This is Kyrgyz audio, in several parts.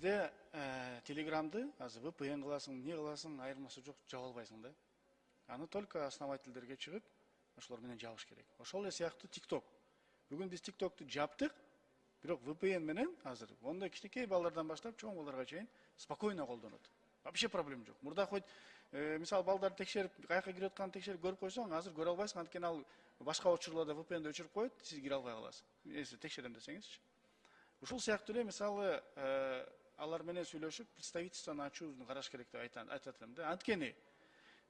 Бизде Телеграмды азыр VPN кыласың, не кыласың, айырмасы жок, жаба албайсың да. Аны только основательдерге чыгып, ошолор менен жабыш керек. Ошол эле сыяктуу TikTok. Бүгүн биз TikTok'ту жаптык, бирок VPN менен азыр ондай кичинекей балдардан баштап чоң балдарга чейин спокойно колдонот. Вообще проблема жок. Мурда хоть мисалы балдарды текшерип, каяка кирип атканын текшерип көрүп койсоң, азыр көрө албайсың, анткени ал башка учурларда VPN'ди өчүрүп коет, сиз кире албай каласыз. Если текшерем десеңизчи. Ушул сыяктуу эле мисалы алар менен сүйлөшүп, представительствону ачууну караш керек деп айтат элем да. Анткени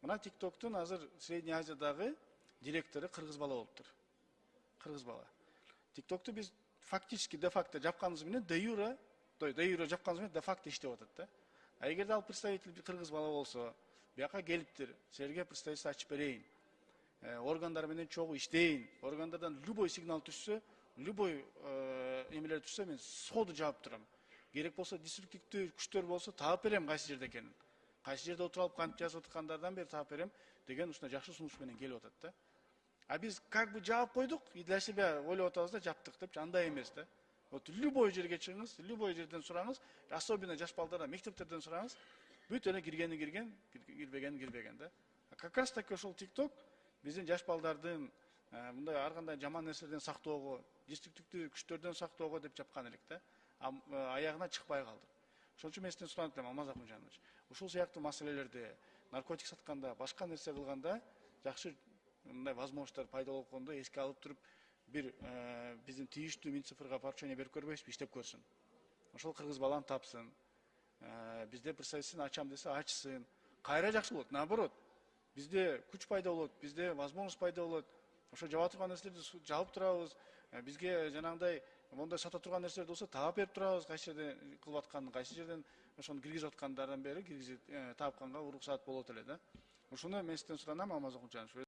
мына TikToктун азыр Средний Азиядагы директору кыргыз бала болуптур. Кыргыз бала. TikToкту биз фактически де-факто жапканыбыз менен де-юре жапканыбыз менен де-факто иштеп атат да. А эгерде ал представитель кыргыз бала болсо, бияка келиптир, силерге представительство ачып берейин. Органдар менен чогуу иштейин. Органдардан любой сигнал түшсө, любой эмелер түшсө, мен сходу жаап турам. Керек болсо деструктивдүү күчтөр болсо таап берем кайсы жерде экенин. Кайсы жерде отуруп алып кантип жазып аткандардан бери таап берем деген ушундай жакшы сунуш менен келип атат да. А биз как бы жаап койдук, и для себя ойлоп атабыз да, жаптык деп, андай эмес да. Вот любой жерге чыгыңыз, любой жерден сураңыз, особенно жаш балдардан, мектептерден сураңыз, бүт эле киргени кирген, кирбегени кирбеген да. Как раз таки ошол TikTok биздин жаш балдардын мындай ар кандай жаман нерселерден сактоого, деструктивдүү күчтөрдөн сактоого деп жапкан элек да. Аягына чыкпай калды. Ошон үчүн мен сизден сурап атам, Алмаз Акмыжанович. Ушул сыяктуу маселелерде, наркотик сатканда, башка нерсе кылганда жакшы мындай возможностьтор пайда болуп калганда эске алып туруп, бир биздин тийиштүү Минцифрга поручение берип көрбөйсүзбү, иштеп көрсүн. Ошол кыргыз баланы тапсын. Бизде представительство ачам десе ачсын. Кайра жакшы болот, наоборот. Бизде күч пайда болот, бизде возможность пайда болот. Ошо жаба турган нерселерди жабып турабыз. Бизге жанагындай мондай сата турган нерселер болсо таап берип турабыз, кайсы жерден кылып атканын, кайсы жерден ошону киргизип аткандардан бери киргизип таапканга уруксаат болот эле да. Ушуну мен сизден суранам, Алмаз Акмыжанович.